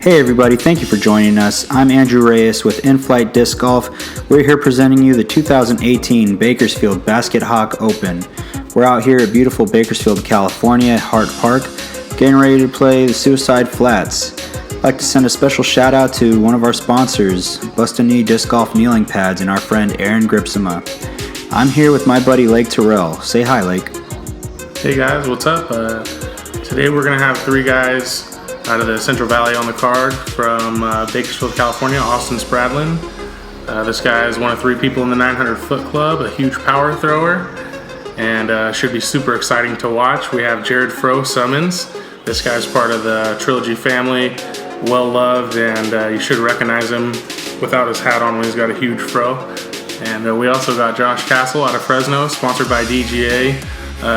Hey everybody, thank you for joining us. I'm Andrew Reyes with In-Flight Disc Golf. We're here presenting you the 2018 Bakersfield Baskethawk Open. We're out here at beautiful Bakersfield, California at Hart Park, getting ready to play the Suicide Flats. I'd like to send a special shout out to one of our sponsors, Ft9 Disc Golf Kneeling Pads, and our friend Aaron Gripsema. I'm here with my buddy Lake Terrell. Say hi, Lake. Hey guys, what's up? Today we're going to have three guys out of the Central Valley on the card from Bakersfield, California, Austin Spradlin. This guy is one of three people in the 900 Foot Club, a huge power thrower, and should be super exciting to watch. We have Rd1 Summons. This guy's part of the Trilogy family, well loved, and you should recognize him without his hat on when he's got a huge fro. And we also got Josh Castle out of Fresno, sponsored by DGA.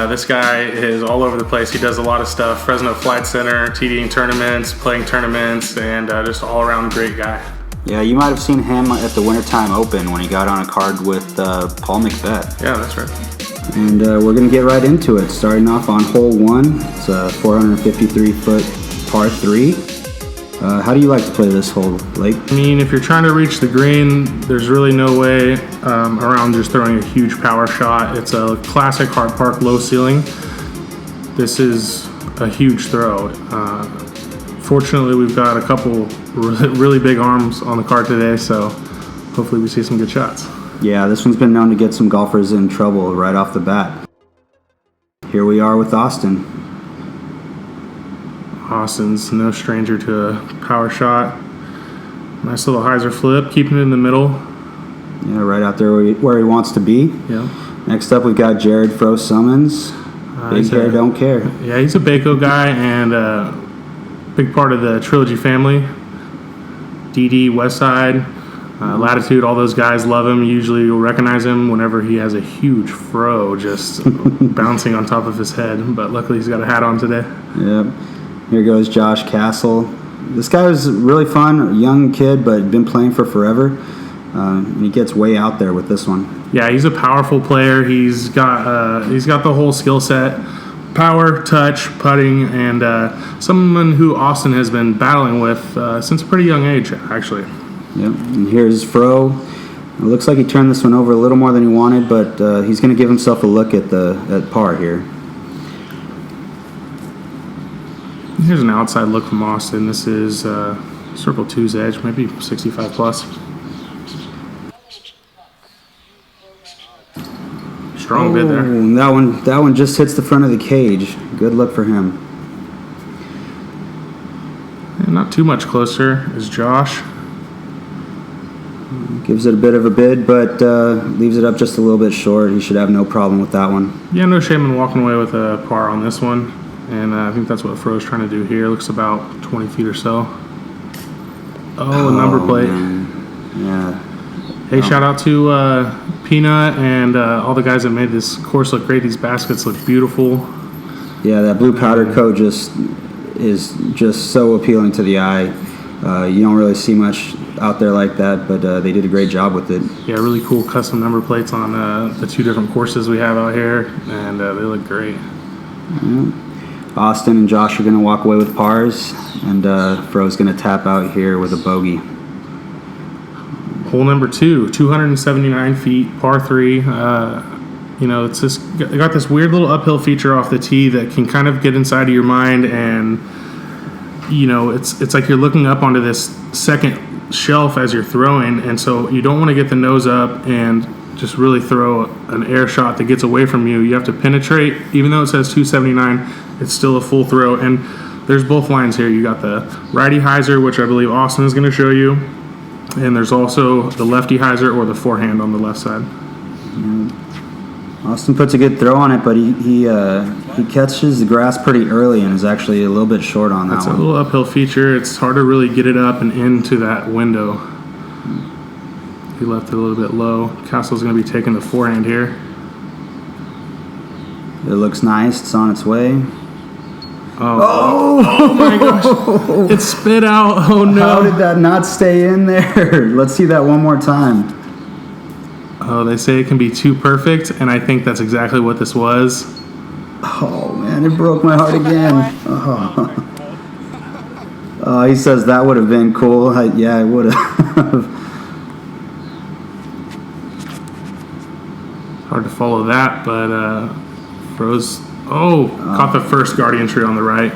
This guy is all over the place. He does a lot of stuff. Fresno Flight Center, TDing tournaments, playing tournaments, and just all around great guy. Yeah, you might have seen him at the Wintertime Open when he got on a card with Paul McBeth. Yeah, that's right. And we're going to get right into it, starting off on hole 1. It's a 453-foot par 3. How do you like to play this hole, Lake? I mean, if you're trying to reach the green, there's really no way around just throwing a huge power shot. It's a classic Hart Park low ceiling. This is a huge throw. Fortunately, we've got a couple really big arms on the card today, so hopefully we see some good shots. Yeah, this one's been known to get some golfers in trouble right off the bat. Here we are with Austin. Austin's no stranger to a power shot. Nice little hyzer flip, keeping it in the middle. Yeah, right out there where he wants to be. Yeah. Next up, we've got Rd1 Summons. Big hair, don't care. Yeah, he's a Bako guy and a big part of the Trilogy family. DD, Westside, Latitude, all those guys love him. Usually you'll recognize him whenever he has a huge fro just bouncing on top of his head. But luckily he's got a hat on today. Yep. Here goes Josh Castle. This guy was really fun, a young kid, but been playing for forever. He gets way out there with this one. Yeah, he's a powerful player. He's got the whole skill set: power, touch, putting, and someone who Austin has been battling with since a pretty young age, actually. Yep. And here's Fro. It looks like he turned this one over a little more than he wanted, but he's going to give himself a look at par here. Here's an outside look from Austin. This is Circle 2's edge, maybe 65 plus. Strong bid there. That one just hits the front of the cage. Good look for him. And not too much closer is Josh. Gives it a bit of a bid, but leaves it up just a little bit short. He should have no problem with that one. Yeah, no shame in walking away with a par on this one. And I think that's what Fro's trying to do here. Looks about 20 feet or so. Oh, a number plate. Man. Yeah. Hey, shout out to Peanut and all the guys that made this course look great. These baskets look beautiful. Yeah, that blue powder coat is just so appealing to the eye. You don't really see much out there like that, but they did a great job with it. Yeah, really cool custom number plates on the two different courses we have out here, and they look great. Yeah. Austin and Josh are going to walk away with pars, and Fro's going to tap out here with a bogey. Hole number 2, 279 feet, par 3. It's just got this weird little uphill feature off the tee that can kind of get inside of your mind, and it's like you're looking up onto this second shelf as you're throwing, and so you don't want to get the nose up and just really throw an air shot that gets away from you. You have to penetrate. Even though it says 279, it's still a full throw. And there's both lines here. You got the righty hyzer, which I believe Austin is going to show you. And there's also the lefty hyzer or the forehand on the left side. Austin puts a good throw on it, but he catches the grass pretty early and is actually a little bit short on that one. It's a little uphill feature. It's hard to really get it up and into that window. He left it a little bit low. Castle's going to be taking the forehand here. It looks nice. It's on its way. Oh my gosh. It spit out. Oh no. How did that not stay in there? Let's see that one more time. Oh, they say it can be too perfect, and I think that's exactly what this was. Oh man, it broke my heart again. He says that would have been cool. Yeah, it would have. Hard to follow that, but Froze. Caught the first guardian tree on the right.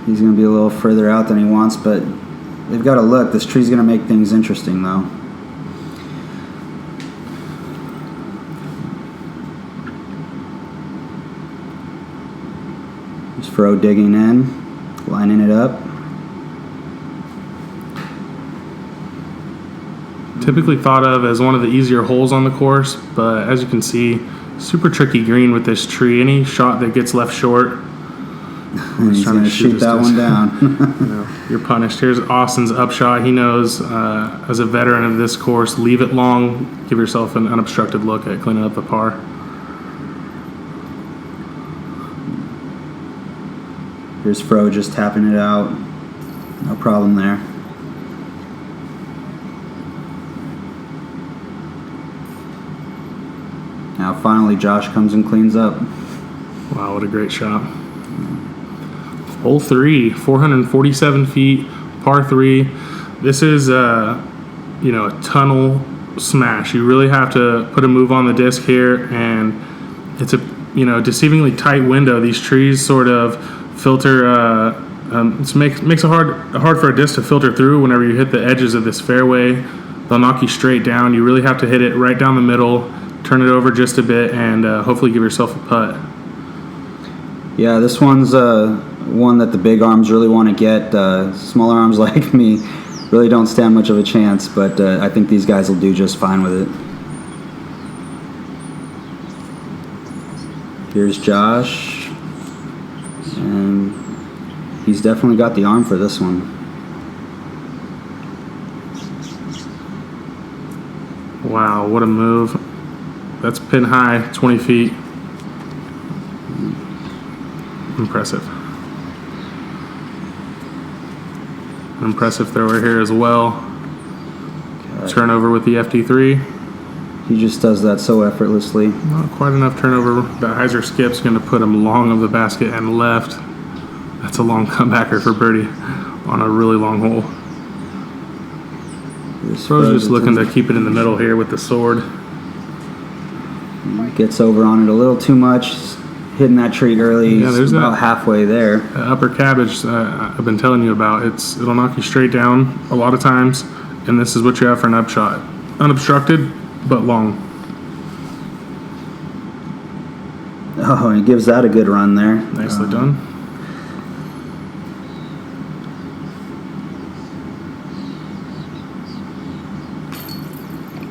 He's going to be a little further out than he wants, but they've got to look. This tree's going to make things interesting, though. There's Fro digging in, lining it up. Typically thought of as one of the easier holes on the course, but as you can see, super tricky green with this tree. Any shot that gets left short, he's trying to shoot that one down. You're punished. Here's Austin's upshot. He knows, as a veteran of this course, leave it long, give yourself an unobstructed look at cleaning up the par. Here's Fro just tapping it out. No problem there. Now finally Josh comes and cleans up. Wow, what a great shot. Hole 3, 447 feet, par 3. This is a tunnel smash. You really have to put a move on the disc here, and it's a deceivingly tight window. These trees sort of filter. It makes it hard for a disc to filter through. Whenever you hit the edges of this fairway, they'll knock you straight down. You really have to hit it right down the middle, turn it over just a bit, and hopefully give yourself a putt. Yeah, this one's one that the big arms really want to get. Smaller arms like me really don't stand much of a chance, but I think these guys will do just fine with it. Here's Josh, and he's definitely got the arm for this one. Wow, what a move. That's pin high, 20 feet. Impressive. An impressive thrower here as well. Turnover with the FD3. He just does that so effortlessly. Not quite enough turnover. That hyzer skip's going to put him long of the basket and left. That's a long comebacker for birdie on a really long hole. Fro's just looking to keep it in the middle here with the sword. Gets over on it a little too much. Hitting that tree early. Yeah, there's about halfway there. Upper cabbage I've been telling you about. It'll knock you straight down a lot of times, and this is what you have for an upshot. Unobstructed, but long. Oh, he gives that a good run there. Nicely done.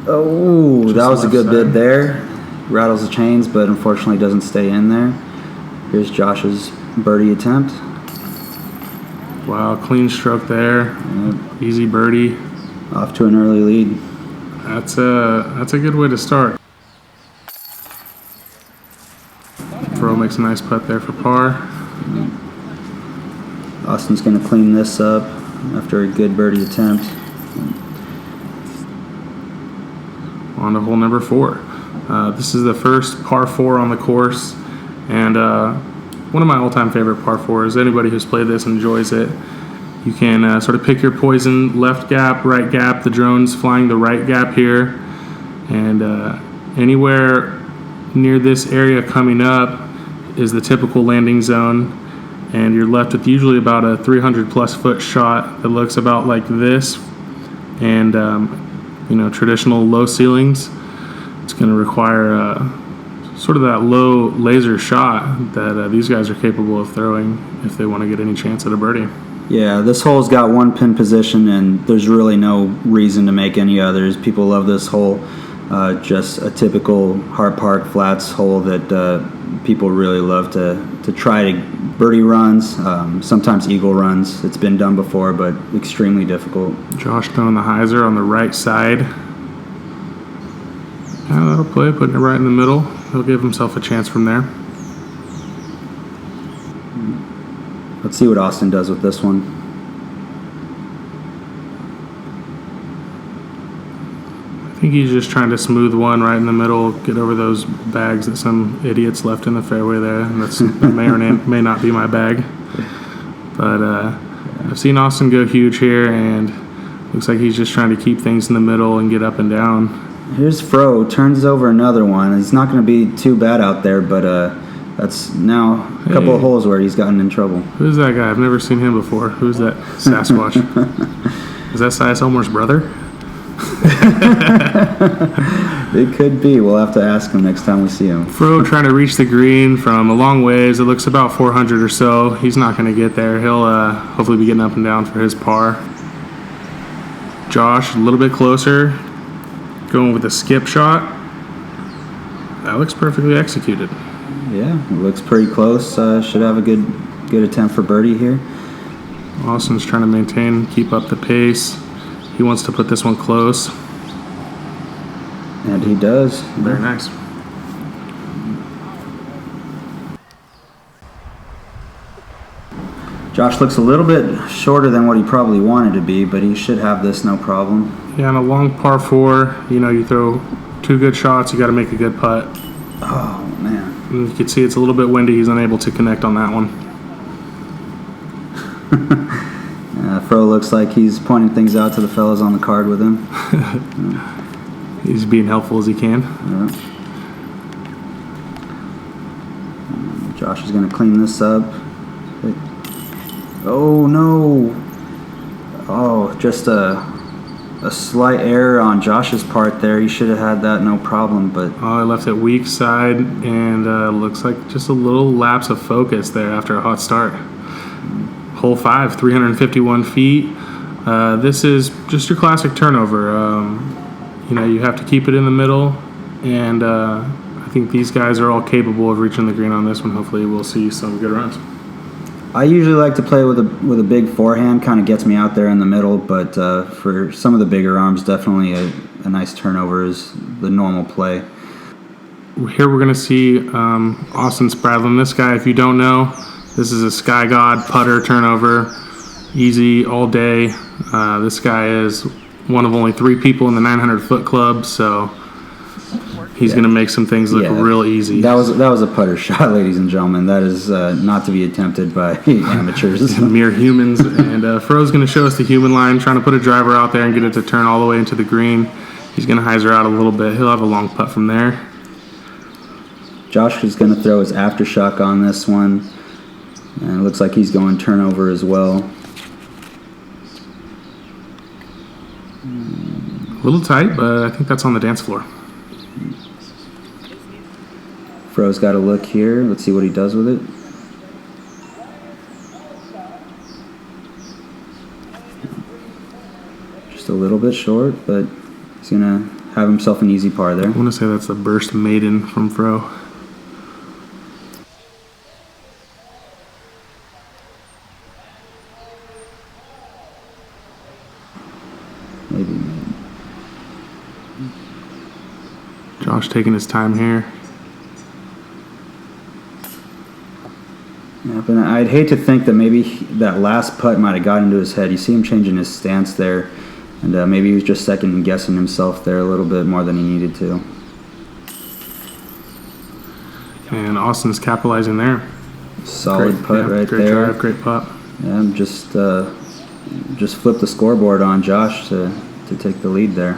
Oh, Just that was a good side. bid there. Rattles the chains, but unfortunately doesn't stay in there. Here's Josh's birdie attempt. Wow, clean stroke there. Yep. Easy birdie. Off to an early lead. That's a good way to start. Fro makes a nice putt there for par. Austin's going to clean this up after a good birdie attempt. On to hole number 4. This is the first par 4 on the course, and one of my all-time favorite par 4s. Anybody who's played this enjoys it. You can sort of pick your poison: left gap, right gap. The drone's flying the right gap here, and anywhere near this area coming up is the typical landing zone, and you're left with usually about a 300-plus foot shot that looks about like this, and traditional low ceilings. It's going to require sort of that low laser shot that these guys are capable of throwing if they want to get any chance at a birdie. Yeah, this hole's got one pin position, and there's really no reason to make any others. People love this hole. Just a typical Hart Park Flats hole that people really love to try to birdie runs, sometimes eagle runs. It's been done before, but extremely difficult. Josh throwing the hyzer on the right side. Yeah, that'll play, putting it right in the middle. He'll give himself a chance from there. Let's see what Austin does with this one. I think he's just trying to smooth one right in the middle, get over those bags that some idiots left in the fairway there. And that may or may not be my bag. But I've seen Austin go huge here, and looks like he's just trying to keep things in the middle and get up and down. Here's Fro, turns over another one. It's not going to be too bad out there, but that's now a couple of holes where he's gotten in trouble. Who's that guy? I've never seen him before. Who's that Sasquatch? Is that Sias Elmore's brother? It could be. We'll have to ask him next time we see him. Fro trying to reach the green from a long ways. It looks about 400 or so. He's not going to get there. He'll hopefully be getting up and down for his par. Josh, a little bit closer, going with a skip shot. That looks perfectly executed. Yeah, it looks pretty close. Should have a good attempt for birdie here. Austin's trying to maintain, keep up the pace. He wants to put this one close. And he does. Very nice. Josh looks a little bit shorter than what he probably wanted to be, but he should have this no problem. Yeah, on a long par 4, you throw 2 good shots, you got to make a good putt. Oh, man. And you can see it's a little bit windy. He's unable to connect on that one. Fro looks like he's pointing things out to the fellas on the card with him. He's being helpful as he can. Yeah. Josh is going to clean this up. Oh, no. Oh, just a slight error on Josh's part there. He should have had that no problem, but... I left it weak side, and looks like just a little lapse of focus there after a hot start. Hole 5, 351 feet. This is just your classic turnover. You have to keep it in the middle, and I think these guys are all capable of reaching the green on this one. Hopefully we'll see some good runs. I usually like to play with a big forehand, kind of gets me out there in the middle, but for some of the bigger arms, definitely a nice turnover is the normal play. Here we're going to see Austin Spradlin. This guy, if you don't know, this is a Sky God putter turnover, easy all day. This guy is one of only 3 people in the 900-foot club, so he's going to make some things look real easy. That was a putter shot, ladies and gentlemen. That is not to be attempted by amateurs. Mere humans. And Fro's going to show us the human line, trying to put a driver out there and get it to turn all the way into the green. He's going to hyzer out a little bit. He'll have a long putt from there. Josh is going to throw his aftershock on this one. And it looks like he's going turnover as well. A little tight, but I think that's on the dance floor. Fro's got a look here. Let's see what he does with it. Just a little bit short, but he's going to have himself an easy par there. I want to say that's the burst maiden from Fro. Maybe. Josh taking his time here. Yeah, but I'd hate to think that maybe that last putt might have got into his head. You see him changing his stance there, and maybe he was just second guessing himself there a little bit more than he needed to. And Austin's capitalizing there. Solid great, putt right great there. Drive, great putt. Yeah, just flipped the scoreboard on Josh to take the lead there.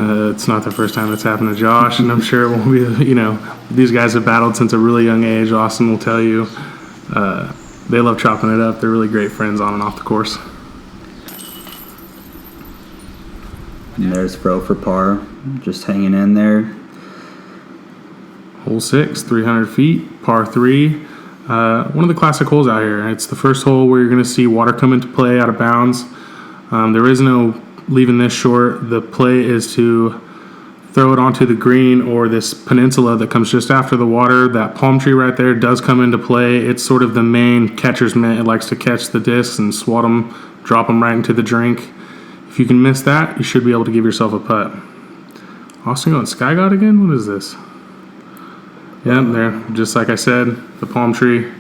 It's not the first time that's happened to Josh, and I'm sure it won't be, these guys have battled since a really young age. Austin will tell you. They love chopping it up. They're really great friends on and off the course. And there's Fro for par, just hanging in there. Hole 6, 300 feet, par 3. One of the classic holes out here. It's the first hole where you're going to see water come into play out of bounds. There is no leaving this short. The play is to throw it onto the green or this peninsula that comes just after the water. That palm tree right there does come into play. It's sort of the main catcher's mitt. It likes to catch the discs and swat them, drop them right into the drink. If you can miss that, you should be able to give yourself a putt. Austin going Sky God again? What is this? Yeah, there. Just like I said, the palm tree.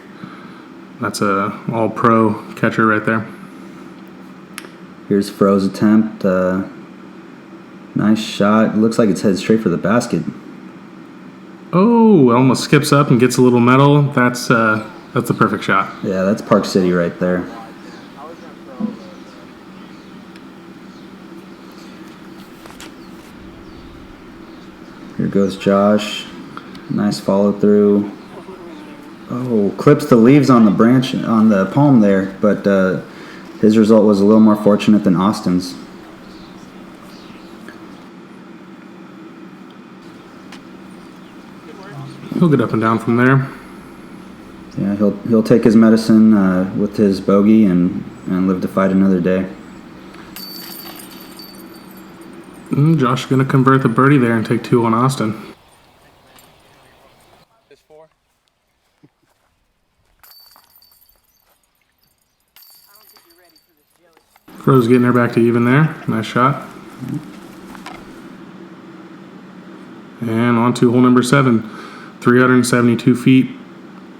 That's a all-pro catcher right there. Here's Fro's attempt. Nice shot. Looks like it's headed straight for the basket. Oh, it almost skips up and gets a little metal. That's the perfect shot. Yeah, that's Park City right there. Here goes Josh. Nice follow through. Oh, clips the leaves on the branch, on the palm there, but his result was a little more fortunate than Austin's. He'll get up and down from there. Yeah, he'll take his medicine with his bogey and live to fight another day. Josh is going to convert the birdie there and take 2 on Austin. Fro's getting her back to even there. Nice shot. And on to hole number 7. 372 feet.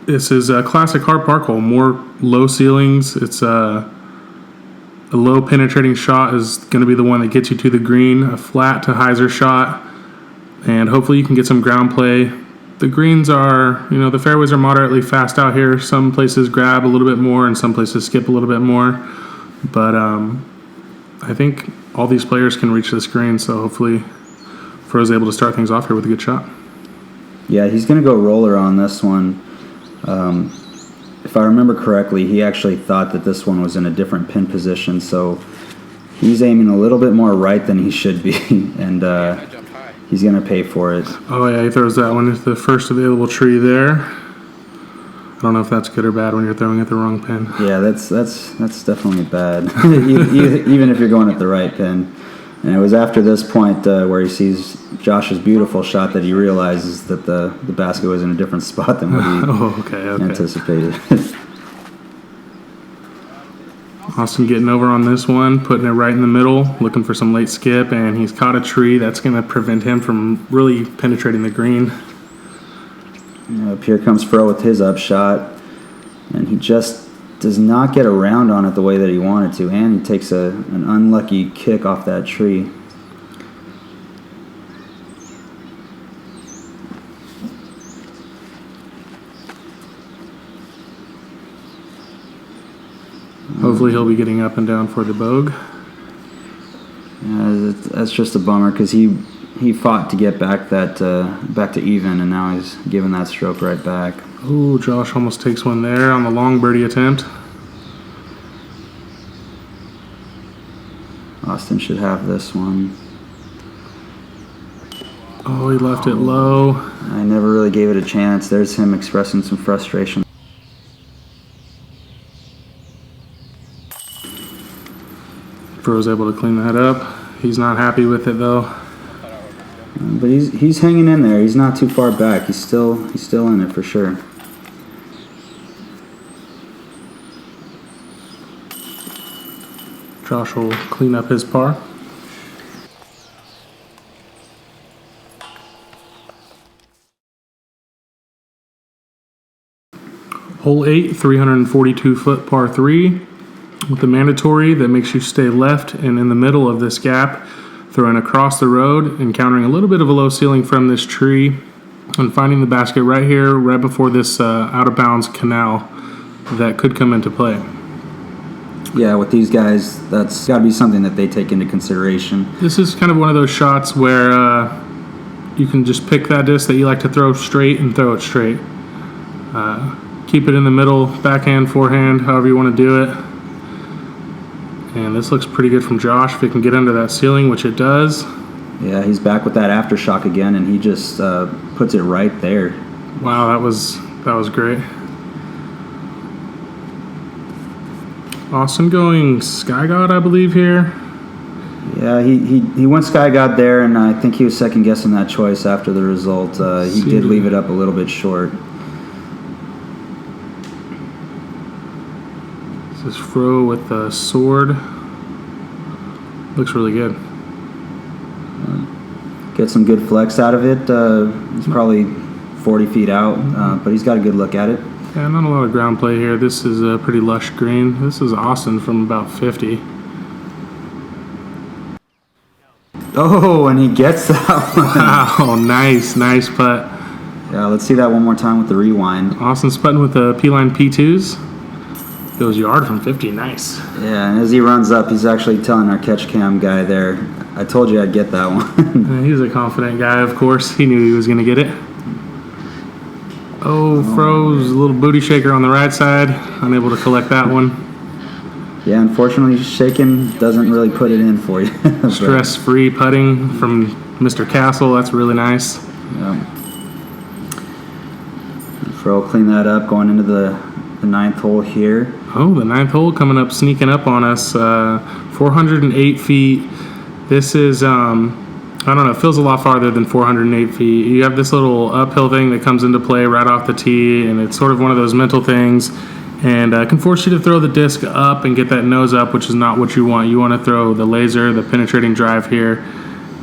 This is a classic hard park hole. More low ceilings. It's a low penetrating shot is going to be the one that gets you to the green. A flat to hyzer shot. And hopefully you can get some ground play. The greens are, the fairways are moderately fast out here. Some places grab a little bit more and some places skip a little bit more. But I think all these players can reach this green, so hopefully Fro's able to start things off here with a good shot. Yeah, he's going to go roller on this one. If I remember correctly, he actually thought that this one was in a different pin position, so he's aiming a little bit more right than he should be, and he's going to pay for it. Oh yeah, he throws that one into the first available tree there. I don't know if that's good or bad when you're throwing at the wrong pin. Yeah, that's definitely bad, even if you're going at the right pin. And it was after this point where he sees Josh's beautiful shot that he realizes that the basket was in a different spot than what he anticipated. Austin getting over on this one, putting it right in the middle, looking for some late skip, and he's caught a tree. That's going to prevent him from really penetrating the green. Up here comes Fro with his upshot, and he just does not get around on it the way that he wanted to, and he takes an unlucky kick off that tree. Hopefully he'll be getting up and down for the bogue. Yeah, that's just a bummer because he fought to get back back to even, and now he's giving that stroke right back. Ooh, Josh almost takes one there on the long birdie attempt. Austin should have this one. Oh, he left it low. I never really gave it a chance. There's him expressing some frustration. Fro's able to clean that up. He's not happy with it though. But he's hanging in there. He's not too far back. He's still in it for sure. Josh will clean up his par. Hole 8, 342-foot par 3 with the mandatory that makes you stay left and in the middle of this gap, throwing across the road, encountering a little bit of a low ceiling from this tree, and finding the basket right here, right before this out-of-bounds canal that could come into play. Yeah, with these guys, that's got to be something that they take into consideration. This is kind of one of those shots where you can just pick that disc that you like to throw straight and throw it straight. Keep it in the middle, backhand, forehand, however you want to do it. And this looks pretty good from Josh if it can get under that ceiling, which it does. Yeah, he's back with that aftershock again, and he just puts it right there. Wow, that was great. Austin going Sky God, I believe, here. Yeah, he went Sky God there, and I think he was second guessing that choice after the result. He did leave it up a little bit short. This is Fro with the sword. Looks really good. Get some good flex out of it. He's probably 40 feet out, but he's got a good look at it. Yeah, not a lot of ground play here. This is a pretty lush green. This is Austin from about 50. Oh, and he gets that one. Wow, nice putt. Yeah, let's see that one more time with the rewind. Austin's putting with the P-line P2s. Goes yard from 50, nice. Yeah, and as he runs up, he's actually telling our catch cam guy there, I told you I'd get that one. He's a confident guy, of course. He knew he was going to get it. Oh, froze. A little booty shaker on the right side. Unable to collect that one. Yeah, unfortunately, shaking doesn't really put it in for you. Stress-free putting from Mr. Castle. That's really nice. Yeah. Fro clean that up going into the 9th hole here. Oh, the 9th hole coming up, sneaking up on us. 408 feet. This is, I don't know, it feels a lot farther than 408 feet. You have this little uphill thing that comes into play right off the tee, and it's sort of one of those mental things, and can force you to throw the disc up and get that nose up, which is not what you want. You want to throw the laser, the penetrating drive here,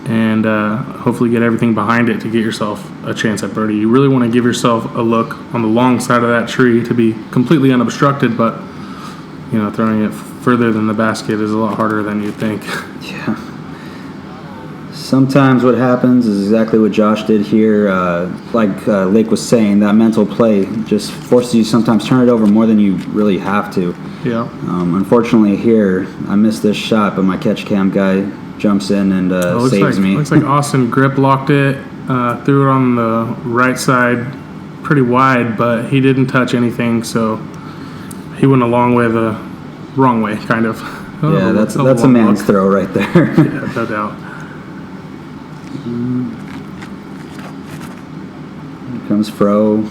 and hopefully get everything behind it to get yourself a chance at birdie. You really want to give yourself a look on the long side of that tree to be completely unobstructed, but you know, throwing it further than the basket is a lot harder than you'd think. Yeah. Sometimes what happens is exactly what Josh did here. Like Lake was saying, that mental play just forces you sometimes turn it over more than you really have to. Yeah. Unfortunately here, I missed this shot, but my catch cam guy jumps in and saves me. Looks like Austin grip locked it, threw it on the right side pretty wide, but he didn't touch anything, so he went a long way the wrong way, kind of. Yeah, that's a man's throw right there. Yeah, no doubt. Here comes Fro.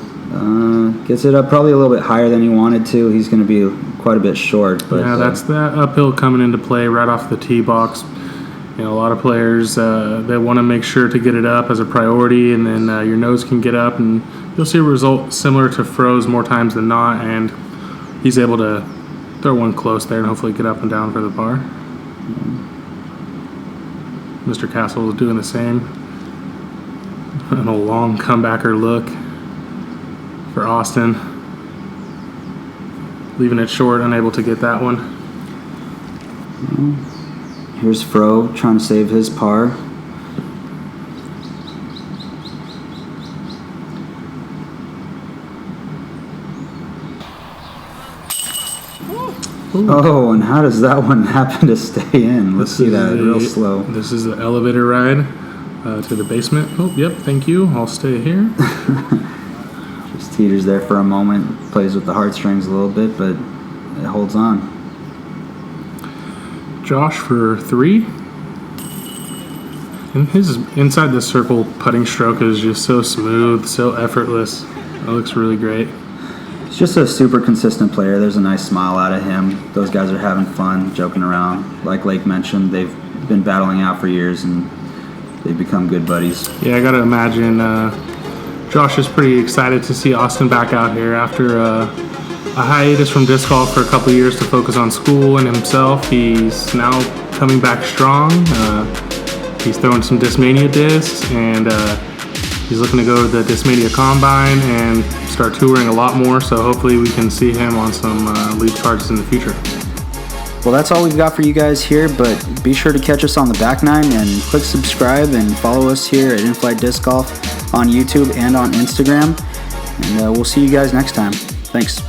Gets it up probably a little bit higher than he wanted to. He's going to be quite a bit short. But, yeah, that's that uphill coming into play right off the tee box. You know, a lot of players, they want to make sure to get it up as a priority, and then your nose can get up, and you'll see a result similar to Fro's more times than not, and he's able to throw one close there and hopefully get up and down for the par. Mr. Castle is doing the same. And a long comebacker look for Austin. Leaving it short, unable to get that one. Here's Fro trying to save his par. Ooh. Oh, and how does that one happen to stay in? Let's see that real slow. This is the elevator ride to the basement. Oh, yep, thank you. I'll stay here. Just teeters there for a moment. Plays with the heartstrings a little bit, but it holds on. Josh for 3. And his inside the circle putting stroke is just so smooth, so effortless. It looks really great. He's just a super consistent player. There's a nice smile out of him. Those guys are having fun, joking around. Like Lake mentioned, they've been battling out for years, and they've become good buddies. Yeah, I got to imagine Josh is pretty excited to see Austin back out here after a hiatus from disc golf for a couple of years to focus on school and himself. He's now coming back strong. He's throwing some Discmania discs, and he's looking to go to the Discmania Combine and start touring a lot more, so hopefully we can see him on some lead charts in the future. Well, that's all we've got for you guys here, but be sure to catch us on the Back Nine and click subscribe and follow us here at In-Flight Disc Golf on YouTube and on Instagram. And we'll see you guys next time. Thanks.